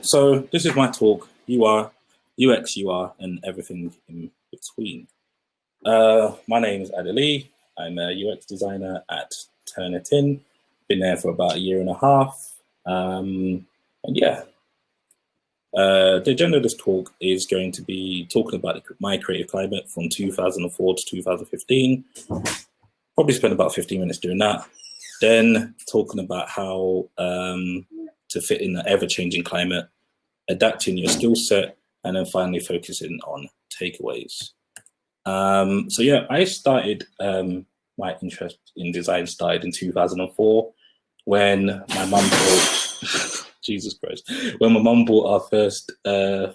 So this is my talk, UR, UX, UR, and everything in between. My name is Ade-Lee. I'm a UX designer at Turnitin. Been there for about a year and a half. And yeah, the agenda of this talk is going to be talking about my creative climate from 2004 to 2015. Probably spend about 15 minutes doing that. Then talking about how to fit in the ever-changing climate, adapting your skill set, and then finally focusing on takeaways. So yeah, I started, my interest in design started in 2004 when my mum bought, Jesus Christ, when my mum bought our first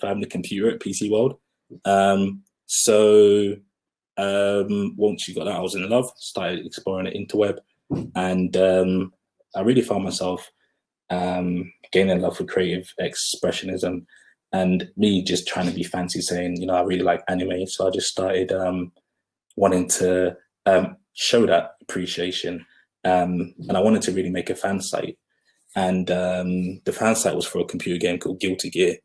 family computer at PC World. Once she got that, I was in love, started exploring the interweb, and I really found myself gaining in love with creative expressionism, and me just trying to be fancy, saying, I really like anime. So I just started wanting to show that appreciation, and I wanted to really make a fan site. And the fan site was for a computer game called Guilty Gear,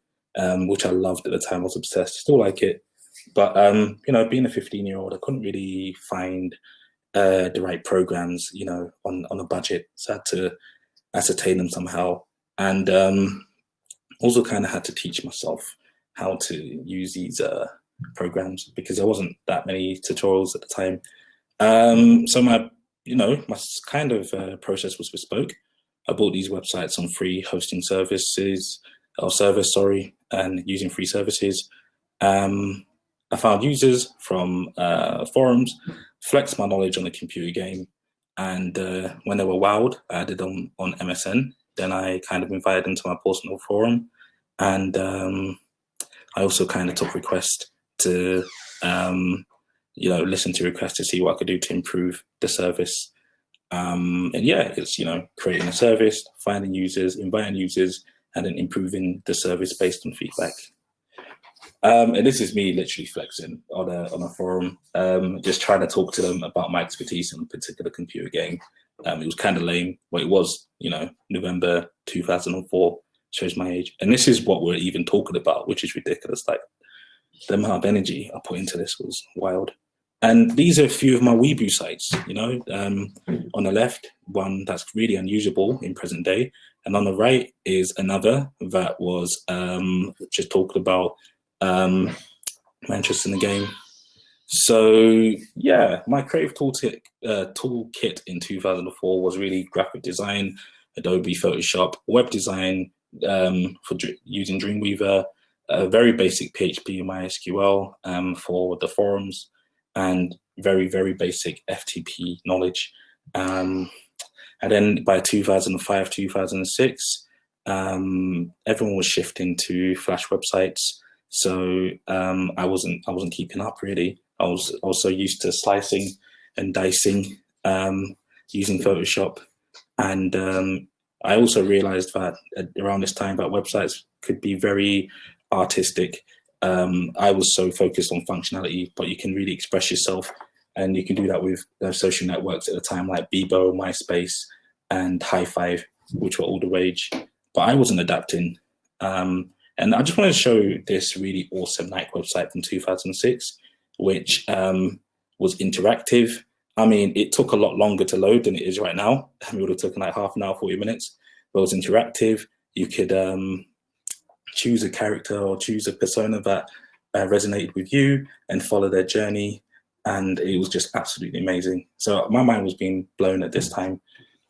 which I loved at the time. I was obsessed, still like it. But being a 15-year-old, I couldn't really find the right programs, on a budget. So I had to ascertain them somehow, and also kind of had to teach myself how to use these programs, because there wasn't that many tutorials at the time. So my kind of process was bespoke. I bought these websites on free hosting services, and using free services. I found users from forums, flexed my knowledge on the computer game, and when they were wowed, I added them on MSN. Then I kind of invited them to my personal forum, and I also kind of took requests to, listen to requests to see what I could do to improve the service. And yeah, it's, creating a service, finding users, inviting users, and then improving the service based on feedback. And this is me literally flexing on a forum, just trying to talk to them about my expertise in a particular computer game. It was kind of lame. Well, it was, November 2004, shows my age. And this is what we're even talking about, which is ridiculous. Like, the amount of energy I put into this was wild. And these are a few of my weeboo sites, on the left, one that's really unusable in present day. And on the right is another that was just talking about my interest in the game. So yeah, my creative toolkit in 2004 was really graphic design, Adobe Photoshop, web design for using Dreamweaver, very basic PHP and MySQL for the forums, and very, very basic FTP knowledge. And then by 2005, 2006, everyone was shifting to Flash websites. So I wasn't keeping up really. I was also used to slicing and dicing using Photoshop, and I also realized that around this time that websites could be very artistic. I was so focused on functionality, but you can really express yourself, and you can do that with social networks at the time like Bebo, MySpace, and High Five, which were all the rage. But I wasn't adapting. And I just wanted to show this really awesome Nike website from 2006, which was interactive. I mean, it took a lot longer to load than it is right now. It would have taken like half an hour, 40 minutes. But it was interactive. You could choose a character or choose a persona that resonated with you and follow their journey. And it was just absolutely amazing. So my mind was being blown at this time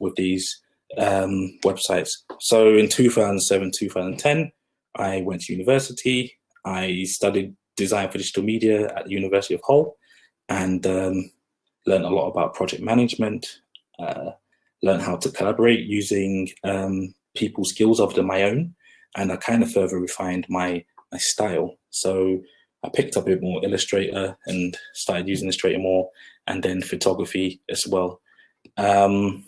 with these websites. So in 2007, 2010, I went to university. I studied design for digital media at the University of Hull, and learned a lot about project management, learned how to collaborate using people's skills other than my own. And I kind of further refined my style. So I picked up a bit more Illustrator and started using Illustrator more, and then photography as well. And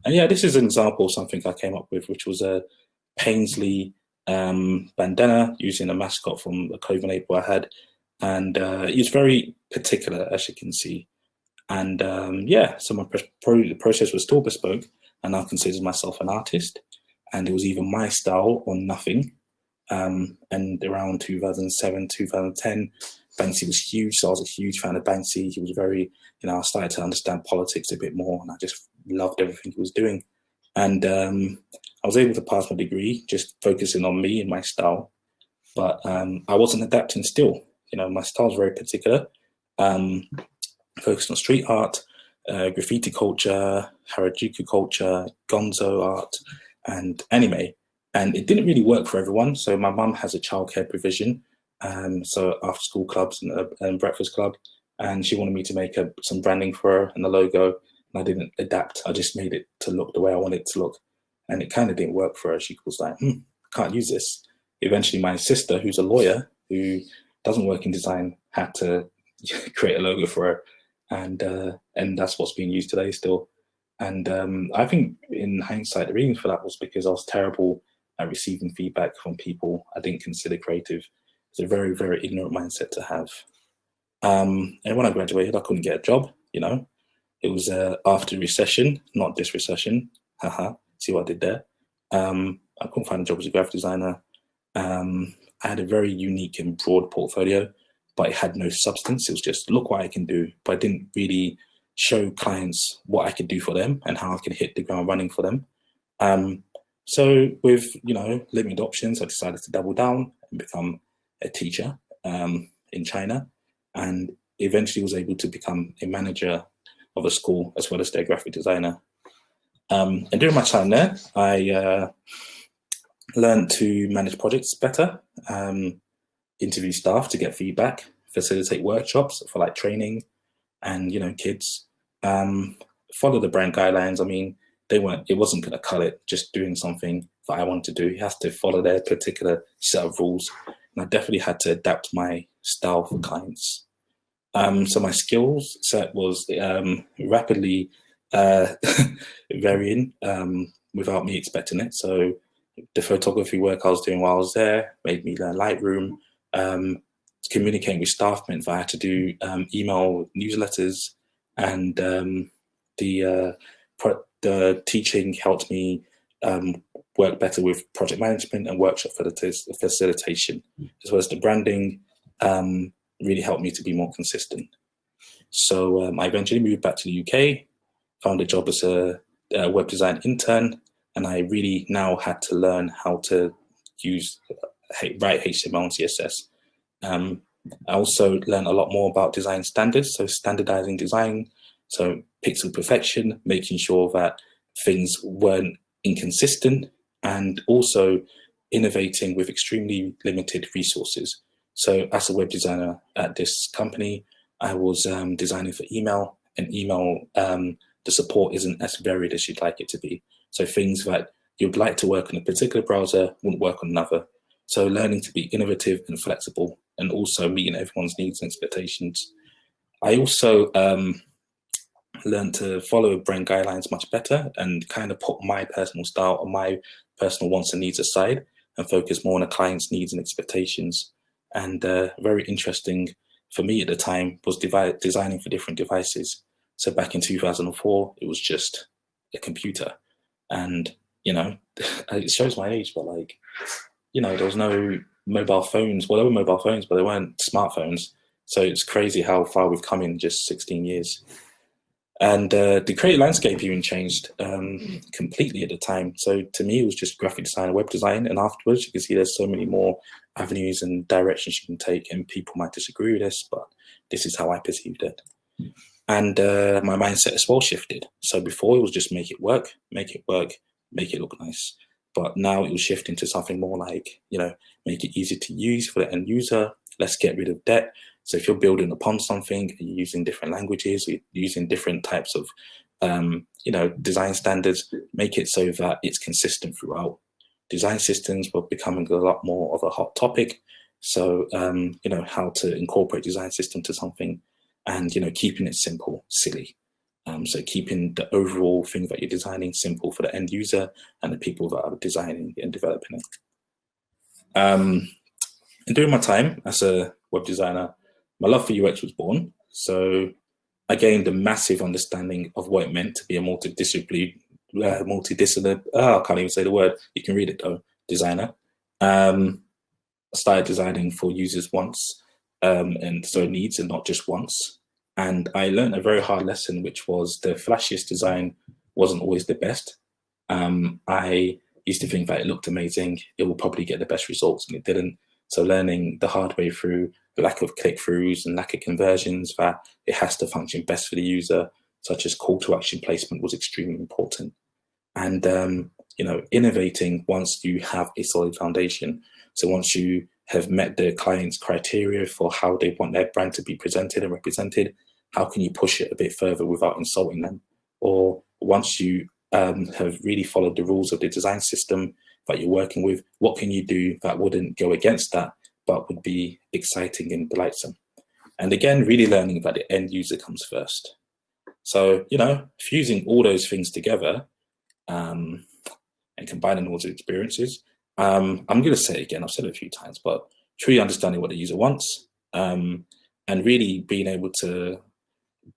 yeah, this is an example of something I came up with, which was a Paisley bandana using a mascot from a Cloven Ape I had. And it's very particular, as you can see. And yeah, so my process was still bespoke, and I considered myself an artist. And it was either my style or nothing. And around 2007, 2010, Banksy was huge. So I was a huge fan of Banksy. He was very, I started to understand politics a bit more, and I just loved everything he was doing. And I was able to pass my degree, just focusing on me and my style. But I wasn't adapting still. My style is very particular. Focused on street art, graffiti culture, Harajuku culture, gonzo art, and anime. And it didn't really work for everyone. So my mum has a childcare provision, so after school clubs and breakfast club, and she wanted me to make some branding for her and the logo. And I didn't adapt. I just made it to look the way I wanted it to look, and it kind of didn't work for her. She was like, I can't use this. Eventually, my sister, who's a lawyer who doesn't work in design, had to create a logo for her, and that's what's being used today still. And I think in hindsight, the reason for that was because I was terrible at receiving feedback from people I didn't consider creative. It's a very, very ignorant mindset to have. And when I graduated, I couldn't get a job, It was after the recession, not this recession. Haha, see what I did there? I couldn't find a job as a graphic designer. I had a very unique and broad portfolio, but it had no substance. It was just, look what I can do. But I didn't really show clients what I could do for them and how I could hit the ground running for them. So with, limited options, I decided to double down and become a teacher in China, and eventually was able to become a manager of a school as well as their graphic designer. And during my time there, I learned to manage projects better, interview staff to get feedback, facilitate workshops for like training and, kids, follow the brand guidelines. I mean, it wasn't going to cut it just doing something that I wanted to do. You have to follow their particular set of rules. And I definitely had to adapt my style for clients. So my skills set was rapidly varying without me expecting it. So the photography work I was doing while I was there made me learn Lightroom. Communicating with staff meant that I had to do email newsletters, and the teaching helped me work better with project management and workshop facilitation, as well as the branding really helped me to be more consistent. So I eventually moved back to the UK, found a job as a web design intern, and I really now had to learn how to write HTML and CSS. I also learned a lot more about design standards, so standardizing design, so pixel perfection, making sure that things weren't inconsistent, and also innovating with extremely limited resources. So as a web designer at this company, I was designing for email, and email, the support isn't as varied as you'd like it to be. So things that you'd like to work on a particular browser wouldn't work on another. So learning to be innovative and flexible, and also meeting everyone's needs and expectations. I also learned to follow brand guidelines much better and kind of put my personal style or my personal wants and needs aside and focus more on a client's needs and expectations. And very interesting for me at the time was designing for different devices. So back in 2004, it was just a computer. And, it shows my age, but there was no mobile phones. Well, there were mobile phones, but they weren't smartphones. So it's crazy how far we've come in just 16 years. And the creative landscape even changed completely at the time. So to me, it was just graphic design and web design. And afterwards, you can see there's so many more avenues and directions you can take. And people might disagree with this, but this is how I perceived it. And my mindset as well shifted. So before it was just make it work, make it look nice. But now it was shifting to something more like, make it easy to use for the end user. Let's get rid of debt. So if you're building upon something, you're using different languages, you're using different types of, design standards, make it so that it's consistent throughout. Design systems were becoming a lot more of a hot topic. So, how to incorporate design system to something and, keeping it simple, silly. So keeping the overall thing that you're designing simple for the end user and the people that are designing and developing it. And during my time as a web designer, my love for UX was born. So I gained a massive understanding of what it meant to be a multidisciplinary, I can't even say the word, you can read it though, designer. started designing for users once, and so needs and not just once. And I learned a very hard lesson, which was the flashiest design wasn't always the best. I used to think that it looked amazing, it will probably get the best results, and it didn't. So learning the hard way through the lack of click-throughs and lack of conversions, that it has to function best for the user, such as call to action placement, was extremely important. And innovating once you have a solid foundation. So once you have met the client's criteria for how they want their brand to be presented and represented, how can you push it a bit further without insulting them? Or once you have really followed the rules of the design system that you're working with, what can you do that wouldn't go against that, but would be exciting and delightsome? And again, really learning that the end user comes first. So, fusing all those things together, and combining all the experiences. I'm going to say it again, I've said it a few times, but truly understanding what the user wants, and really being able to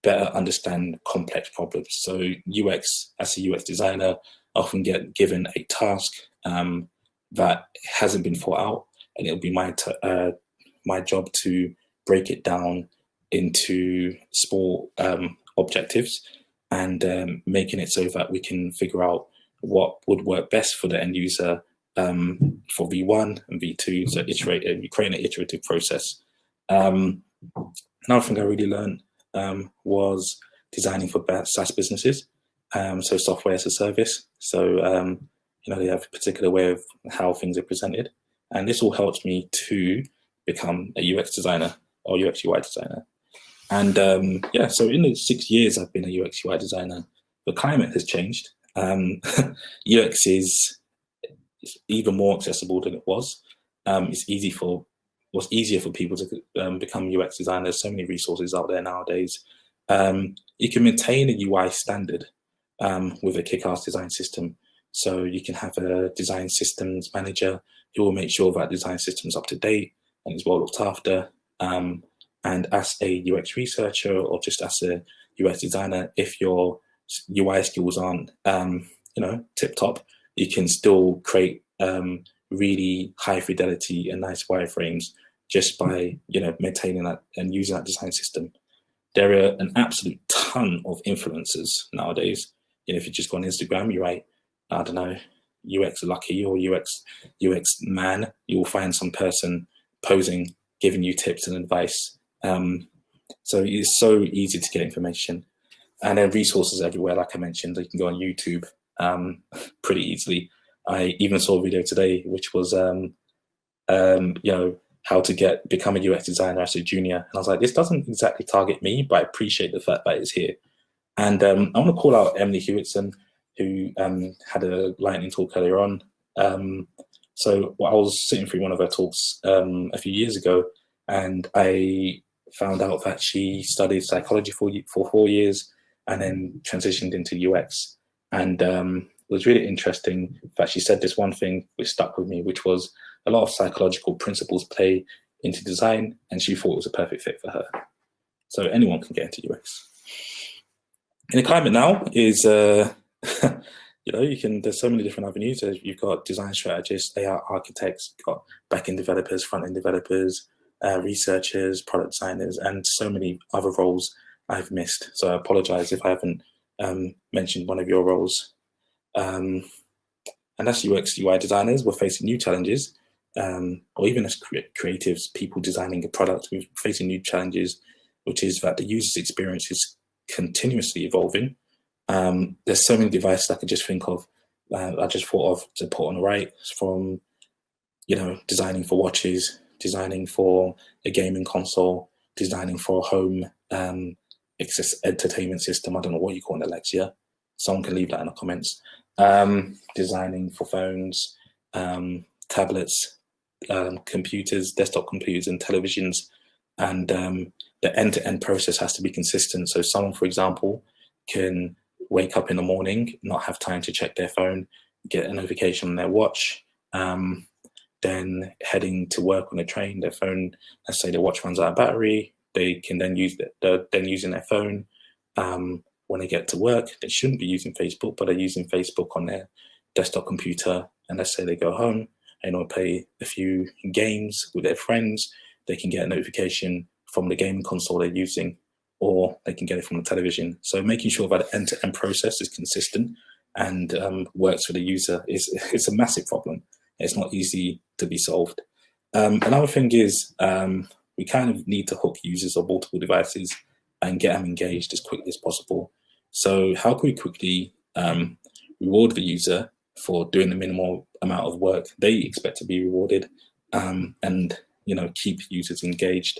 better understand complex problems. So UX, as a UX designer, often get given a task that hasn't been thought out, and it'll be my job to break it down into small objectives, and making it so that we can figure out what would work best for the end user for V1 and V2. So creating an iterative process. Another thing I really learned was designing for SaaS businesses, so software as a service. So they have a particular way of how things are presented, and this all helped me to become a UX designer or UX UI designer. And so in the 6 years I've been a UX UI designer, the climate has changed. UX is even more accessible than it was. It's easier for people to become UX designers. So many resources out there nowadays. You can maintain a UI standard with a kick-ass design system. So you can have a design systems manager who will make sure that design system is up to date and is well looked after. And as a UX researcher or just as a UX designer, if your UI skills aren't, tip top, you can still create really high fidelity and nice wireframes just by, maintaining that and using that design system. There are an absolute ton of influencers nowadays. If you just go on Instagram, you write, I don't know, UX lucky or UX man, you will find some person posing, giving you tips and advice. So it's so easy to get information, and there are resources everywhere. Like I mentioned, you can go on YouTube pretty easily. I even saw a video today which was how to become a UX designer as a junior, and I was like, this doesn't exactly target me, but I appreciate the fact that it's here. And I want to call out Emily Hewitson, who had a lightning talk earlier on. So I was sitting through one of her talks a few years ago, and I found out that she studied psychology for 4 years and then transitioned into UX. And it was really interesting that she said this one thing which stuck with me, which was a lot of psychological principles play into design, and she thought it was a perfect fit for her. So anyone can get into UX. In the climate now is, there's so many different avenues. So you've got design strategists, AI architects, you've got back-end developers, front-end developers, researchers, product designers, and so many other roles I've missed. So I apologize if I haven't mentioned one of your roles. And as UX UI designers, we're facing new challenges, or even as creatives, people designing a product, we're facing new challenges, which is that the user's experience is continuously evolving. There's so many devices I could just think of. I just thought of to put on the right, from designing for watches, designing for a gaming console, designing for a home entertainment system. I don't know what you call it, Alexia. Someone can leave that in the comments. Designing for phones, tablets, computers, desktop computers, and televisions. And the end-to-end process has to be consistent. So someone, for example, can wake up in the morning, not have time to check their phone, get a notification on their watch, then heading to work on a train, their phone, let's say their watch runs out of battery, they can then use using their phone. When they get to work, they shouldn't be using Facebook, but they're using Facebook on their desktop computer. And let's say they go home, play a few games with their friends, they can get a notification from the gaming console they're using, or they can get it from the television. So making sure that the end-to-end process is consistent and works for the user is a massive problem. It's not easy to be solved. Another thing is we kind of need to hook users on multiple devices and get them engaged as quickly as possible. So how can we quickly reward the user for doing the minimal amount of work they expect to be rewarded, and keep users engaged?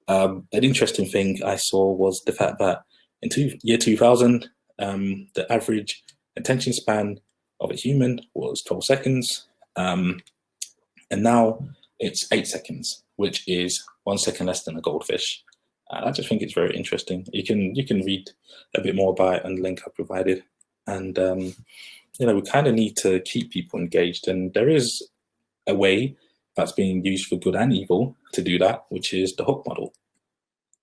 An interesting thing I saw was the fact that in year 2000, the average attention span of a human was 12 seconds, and now it's 8 seconds, which is 1 second less than a goldfish. I just think it's very interesting. You can read a bit more about it on the link I provided, and we kind of need to keep people engaged, and there is a way that's being used for good and evil to do that, which is the hook model.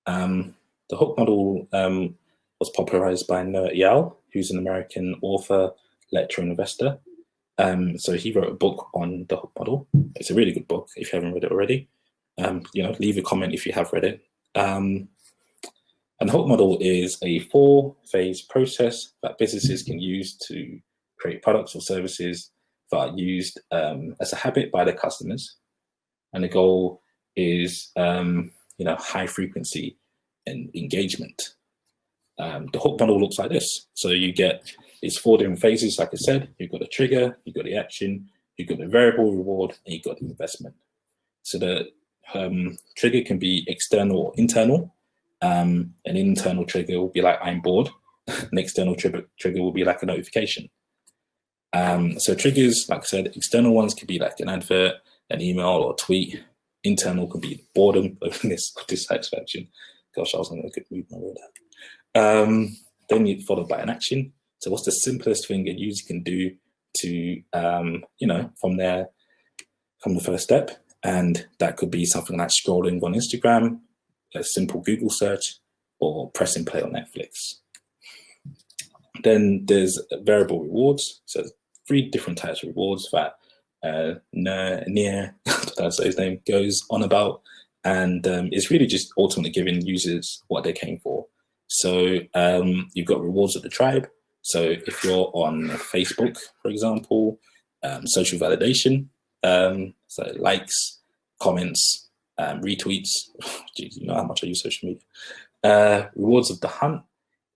The hook model was popularized by Noah Eyal, who's an American author, lecturer, and investor. So he wrote a book on the hook model. It's a really good book if you haven't read it already. Leave a comment if you have read it. And the hook model is a 4-phase process that businesses can use to create products or services that are used as a habit by their customers. And the goal is high frequency and engagement. The hook model looks like this. So you get these 4 different phases. Like I said, you've got the trigger, you've got the action, you've got the variable reward, and you've got the investment. So the trigger can be external or internal. An internal trigger will be like, I'm bored. An external trigger will be like a notification. So triggers, like I said, external ones could be like an advert, an email, or a tweet. Internal could be boredom, dissatisfaction. Gosh, I was in a good mood when I wrote that. Then you followed by an action. So what's the simplest thing a user can do to, from the first step? And that could be something like scrolling on Instagram, a simple Google search, or pressing play on Netflix. Then there's variable rewards. So 3 different types of rewards that Nir, that's his name, goes on about. And it's really just ultimately giving users what they came for. So you've got rewards of the tribe. So if you're on Facebook, for example, social validation, so likes, comments, retweets. Geez, you know how much I use social media. Rewards of the hunt,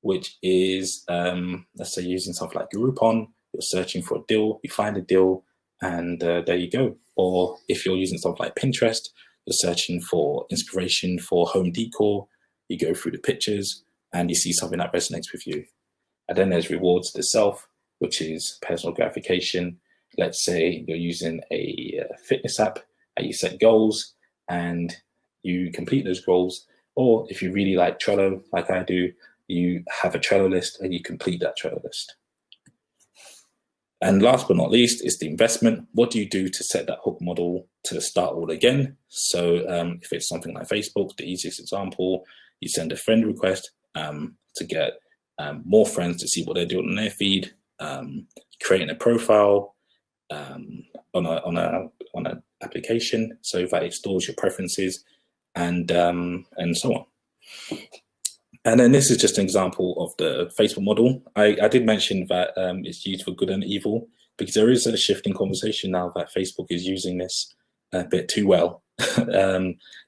which is, let's say, using something like Groupon. You're searching for a deal, you find a deal, and there you go. Or if you're using something like Pinterest, you're searching for inspiration for home decor, you go through the pictures and you see something that resonates with you. And then there's rewards to self, which is personal gratification. Let's say you're using a fitness app and you set goals and you complete those goals. Or if you really like Trello, like I do, you have a Trello list and you complete that Trello list. And last but not least is the investment. What do you do to set that hook model to start all again? So if it's something like Facebook, the easiest example, you send a friend request to get more friends to see what they're doing on their feed, creating a profile on an application so that it stores your preferences, and so on. And then this is just an example of the Facebook model. I did mention that it's used for good and evil, because there is a shift in conversation now that Facebook is using this a bit too well.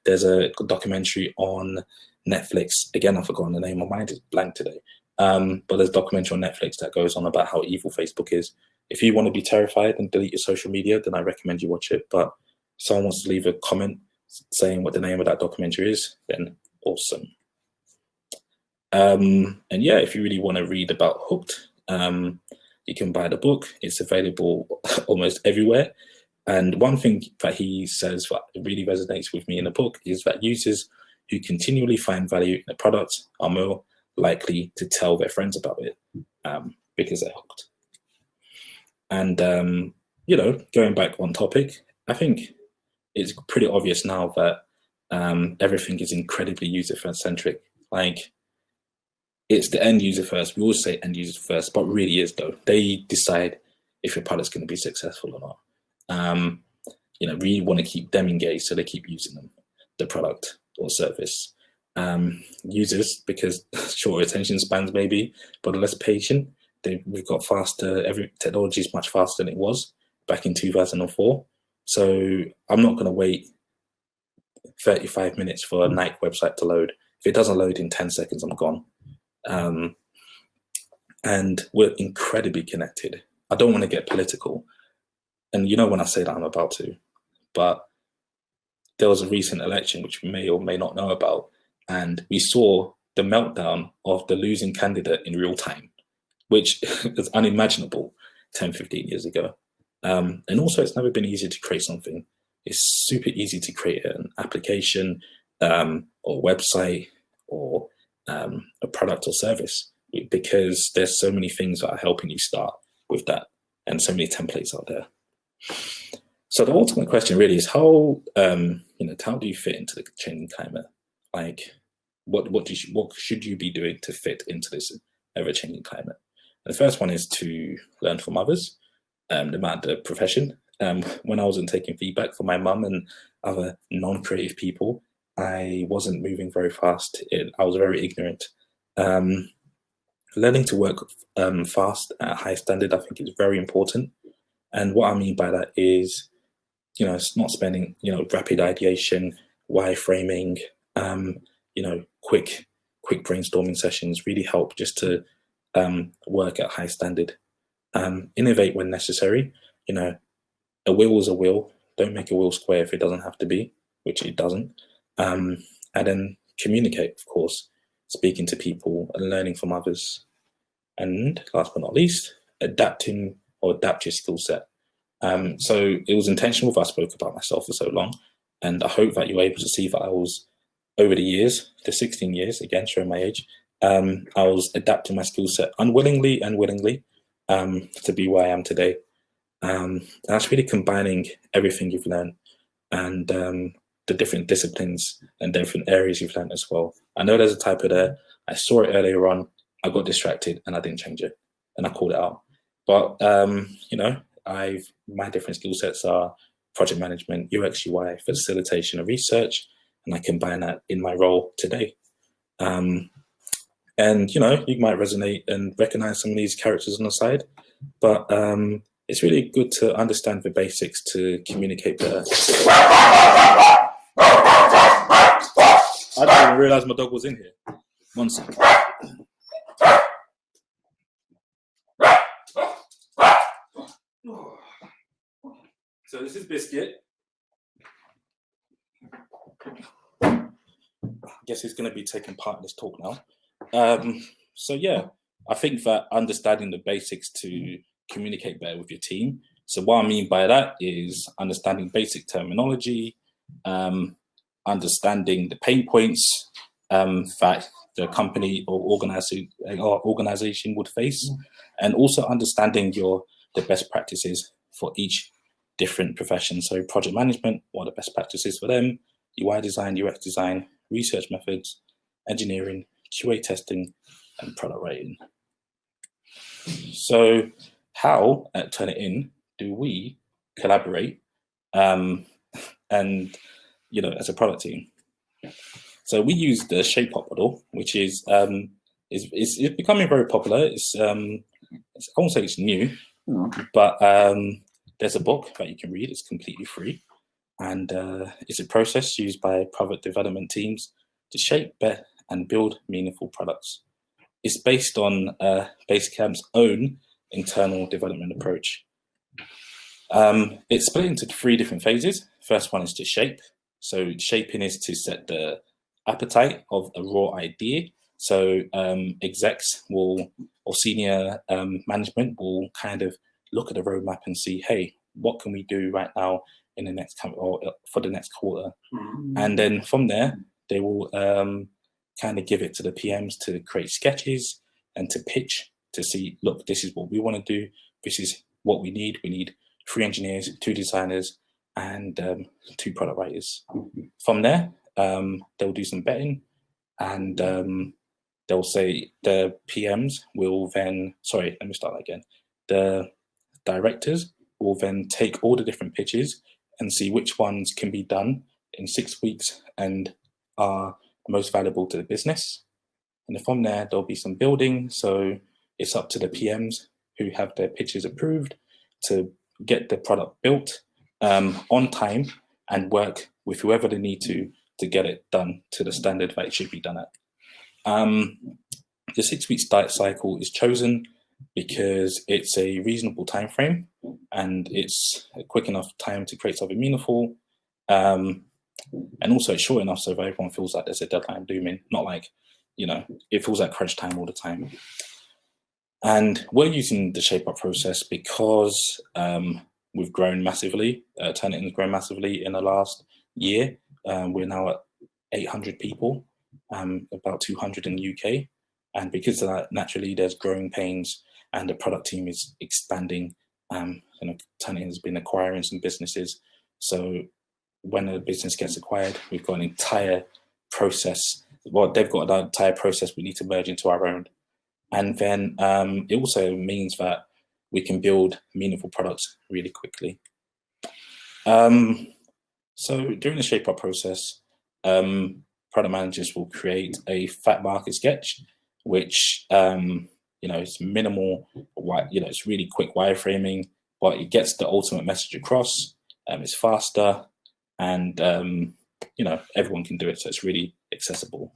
There's a documentary on Netflix. Again, I've forgotten the name. My mind is blank today. But there's a documentary on Netflix that goes on about how evil Facebook is. If you want to be terrified and delete your social media, then I recommend you watch it. But if someone wants to leave a comment saying what the name of that documentary is, then awesome. And yeah, if you really want to read about Hooked, you can buy the book. It's available almost everywhere. And one thing that he says that really resonates with me in the book is that users who continually find value in a product are more likely to tell their friends about it because they're hooked. And, going back on topic, I think it's pretty obvious now that everything is incredibly user-centric. Like, it's the end user first. We always say end user first, but really is though. They decide if your product's going to be successful or not. really want to keep them engaged, so they keep using them, the product or service. Users, because shorter attention spans maybe, but are less patient. We've got faster. Every technology is much faster than it was back in 2004. So I'm not going to wait 35 minutes for a Nike website to load. If it doesn't load in 10 seconds, I'm gone. And we're incredibly connected. I don't want to get political. And when I say that, I'm about to. But there was a recent election, which we may or may not know about, and we saw the meltdown of the losing candidate in real time, which is unimaginable 10, 15 years ago. And also, it's never been easy to create something. It's super easy to create an application or website or a product or service, because there's so many things that are helping you start with that, and so many templates out there. So the ultimate question really is how do you fit into the changing climate? Like, what should you be doing to fit into this ever-changing climate? And the first one is to learn from others, no matter the profession. When I wasn't taking feedback from my mum and other non-creative people, I wasn't moving very fast. I was very ignorant. Learning to work fast at a high standard, I think, is very important. And what I mean by that is, it's not spending, rapid ideation, wireframing, quick brainstorming sessions really help just to work at high standard. Innovate when necessary. A will is a will. Don't make a will square if it doesn't have to be, which it doesn't. And then communicate, of course, speaking to people and learning from others. And last but not least, adapt your skill set. So it was intentional if I spoke about myself for so long, and I hope that you were able to see that I was, over the years, the 16 years, again, showing my age, I was adapting my skill set unwillingly and willingly to be where I am today. And that's really combining everything you've learned and the different disciplines and different areas you've learned as well. I know there's a typo there. I saw it earlier on. I got distracted and I didn't change it, and I called it out. But my different skill sets are project management, UX, UI, facilitation, and research, and I combine that in my role today. And you might resonate and recognize some of these characters on the side, but it's really good to understand the basics to communicate better. I didn't even realize my dog was in here. One second. So this is Biscuit. I guess he's going to be taking part in this talk now. So yeah, I think that understanding the basics to communicate better with your team. So what I mean by that is understanding basic terminology, understanding the pain points that the company or organization would face, and also understanding the best practices for each different profession. So project management, what are the best practices for them? UI design, UX design, research methods, engineering, QA testing, and product writing. So how at Turnitin do we collaborate and as a product team? So we use the shape-up model, which is becoming very popular. I won't say it's new, but there's a book that you can read. It's completely free, and it's a process used by product development teams to shape, bet, and build meaningful products. It's based on Basecamp's own internal development approach. It's split into 3 different phases. First one is to shape. So shaping is to set the appetite of a raw idea. So execs or senior management will kind of look at the roadmap and see, hey, what can we do right now in the next or for the next quarter? And then from there, they will kind of give it to the PMs to create sketches and to pitch to see, look, this is what we want to do. This is what we need. We need 3 engineers, 2 designers, and 2 product writers. From there, they'll do some betting, and they'll say the PMs will then, sorry, let me start that again. The directors will then take all the different pitches and see which ones can be done in 6 weeks and are most valuable to the business. And then from there, there'll be some building. So it's up to the PMs who have their pitches approved to get the product built on time and work with whoever they need to get it done to the standard that it should be done at. The 6 weeks diet cycle is chosen because it's a reasonable time frame and it's a quick enough time to create something meaningful. And also it's short enough so that everyone feels like there's a deadline looming, not like, you know, it feels like crunch time all the time. And we're using the shape up process because we've grown massively. Turnitin's grown massively in the last year. We're now at 800 people, about 200 in the UK. And because of that, naturally, there's growing pains and the product team is expanding. Turnitin has been acquiring some businesses. So when a business gets acquired, we've got an entire process. Well, they've got an entire process we need to merge into our own. And then it also means that we can build meaningful products really quickly. So during the shape up process, product managers will create a fat market sketch, which it's minimal, it's really quick wireframing, but it gets the ultimate message across. It's faster, and everyone can do it, so it's really accessible.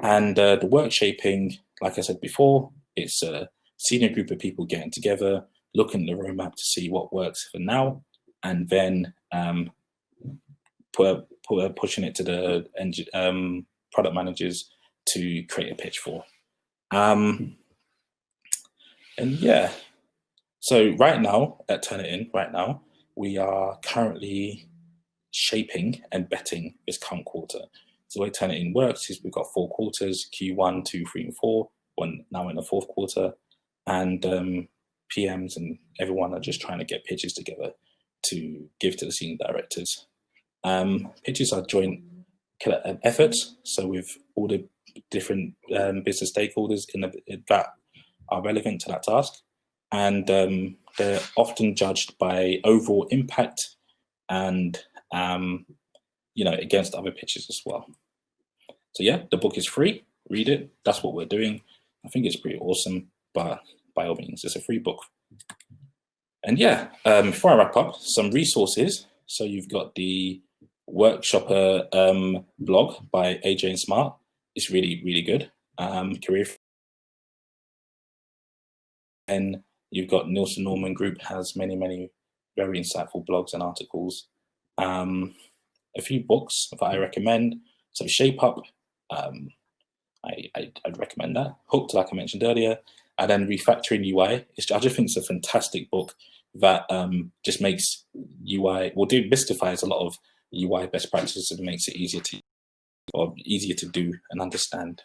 And the work shaping, like I said before, it's a senior group of people getting together, looking at the roadmap to see what works for now, and then pushing it to the product managers to create a pitch for. And yeah, so right now at Turnitin, we are currently shaping and betting this current quarter. So the way Turnitin works is we've got 4 quarters, Q1, 2, 3, and 4. We're now in the 4th quarter, and PMs and everyone are just trying to get pitches together to give to the senior directors. Pitches are joint efforts, so with all the different business stakeholders that are relevant to that task, and they're often judged by overall impact and against other pitches as well. So yeah, the book is free. Read it. That's what we're doing. I think it's pretty awesome, but by all means, it's a free book. And yeah, before I wrap up, some resources. So you've got the Workshopper blog by AJ and Smart. It's really, really good. Career. And you've got Nielsen Norman Group has many, many very insightful blogs and articles. A few books that I recommend. So Shape Up, I'd recommend that. Hooked, like I mentioned earlier, and then Refactoring UI. I just think it's a fantastic book that just makes UI, mystifies a lot of UI best practices and makes it easier to do and understand.